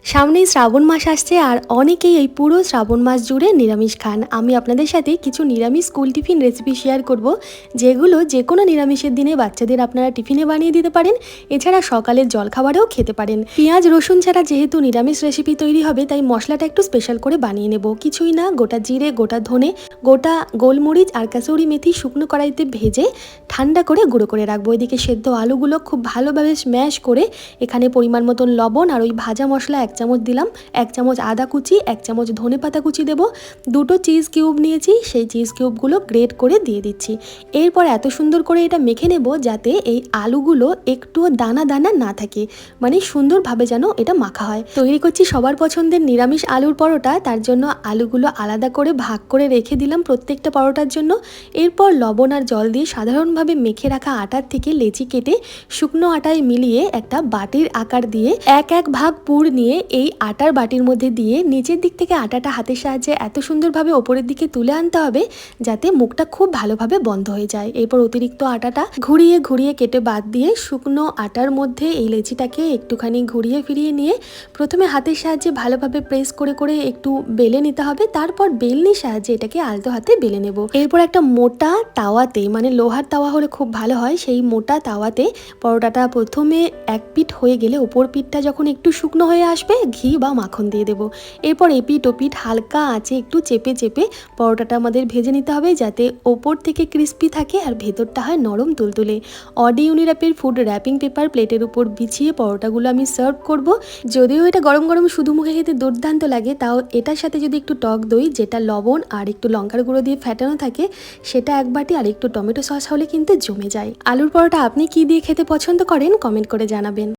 সামনেই শ্রাবণ মাস আসছে আর অনেকেই এই পুরো শ্রাবণ মাস জুড়ে নিরামিষ খান। আমি আপনাদের সাথে কিছু নিরামিষ স্কুল টিফিন রেসিপি শেয়ার করব, যেগুলো যে কোনো নিরামিষের দিনে বাচ্চাদের আপনারা টিফিনে বানিয়ে দিতে পারেন। এছাড়া সকালের জলখাবারেও খেতে পারেন। পেঁয়াজ রসুন ছাড়া যেহেতু নিরামিষ রেসিপি তৈরি হবে, তাই মশলাটা একটু স্পেশাল করে বানিয়ে নেব। কিছুই না, গোটা জিরে, গোটা ধনে, গোটা গোলমরিচ আর কাসুরি মেথি শুকনো কড়াইতে ভেজে ঠান্ডা করে গুঁড়ো করে রাখবো। এদিকে সেদ্ধ আলুগুলো খুব ভালোভাবে স্ম্যাশ করে এখানে পরিমাণ মতন লবণ আর ওই ভাজা মশলা 1 চামচ দিলাম, 1 চামচ আদা কুচি, 1 চামচ ধনে পাতা কুচি দেবো, 2টো চিজ কিউব নিয়েছি, সেই চিজ কিউবগুলো গ্রেট করে দিয়ে দিচ্ছি। এরপর এত সুন্দর করে এটা মেখে নেব যাতে এই আলুগুলো একটুও দানা দানা না থাকে, মানে সুন্দরভাবে যেন এটা মাখা হয়। তৈরি করছি সবার পছন্দের নিরামিষ আলুর পরোটা, তার জন্য আলুগুলো আলাদা করে ভাগ করে রেখে দিলাম প্রত্যেকটা পরোটার জন্য। এরপর লবণ আর জল দিয়ে সাধারণভাবে মেখে রাখা আটার থেকে লেচি কেটে শুকনো আটায় মিলিয়ে একটা বাটির আকার দিয়ে এক ভাগ পুর নিয়ে এই আটার বাটির মধ্যে দিয়ে নিচের দিক থেকে আটাটা হাতের সাহায্যে এত সুন্দরভাবে ওপরের দিকে তুলে আনতে হবে যাতে মুখটা খুব ভালোভাবে বন্ধ হয়ে যায়। এরপর অতিরিক্ত আটাটা ঘুরিয়ে ঘুরিয়ে কেটে বাদ দিয়ে শুকনো আটার মধ্যে এই লেচিটাকে একটুখানি ঘুরিয়ে ফিরিয়ে নিয়ে প্রথমে হাতের সাহায্যে ভালোভাবে প্রেস করে করে একটু বেলে নিতে হবে, তারপর বেলনির সাহায্যে এটাকে আলতো হাতে বেলে নেব। এরপর একটা মোটা তাওয়াতে, মানে লোহার তাওয়া হলে খুব ভালো হয়, সেই মোটা তাওয়াতে পরোটাটা প্রথমে এক পিঠ হয়ে গেলে ওপর পিঠটা যখন একটু শুকনো হয়ে আসবে ঘি বা মাখন দিয়ে দেবো। এরপর এপিঠ ওপিঠ হালকা আঁচে একটু চেপে চেপে পরোটাটা আমাদের ভেজে নিতে হবে যাতে ওপর থেকে ক্রিস্পি থাকে আর ভেতরটা হয় নরম তুলতুলে। অডি ইউনির্যাপের ফুড র্যাপিং পেপার প্লেটের উপর বিছিয়ে পরোটাগুলো আমি সার্ভ করব। যদিও এটা গরম গরম শুধু মুখে খেতে দুর্দান্ত লাগে, তাও এটার সাথে যদি একটু টক দই, যেটা লবণ আর একটু লঙ্কার গুঁড়ো দিয়ে ফেটানো থাকে, সেটা এক বাটি আর একটু টমেটো সস হলে কিন্তু জমে যায়। আলুর পরোটা আপনি কি দিয়ে খেতে পছন্দ করেন কমেন্ট করে জানাবেন।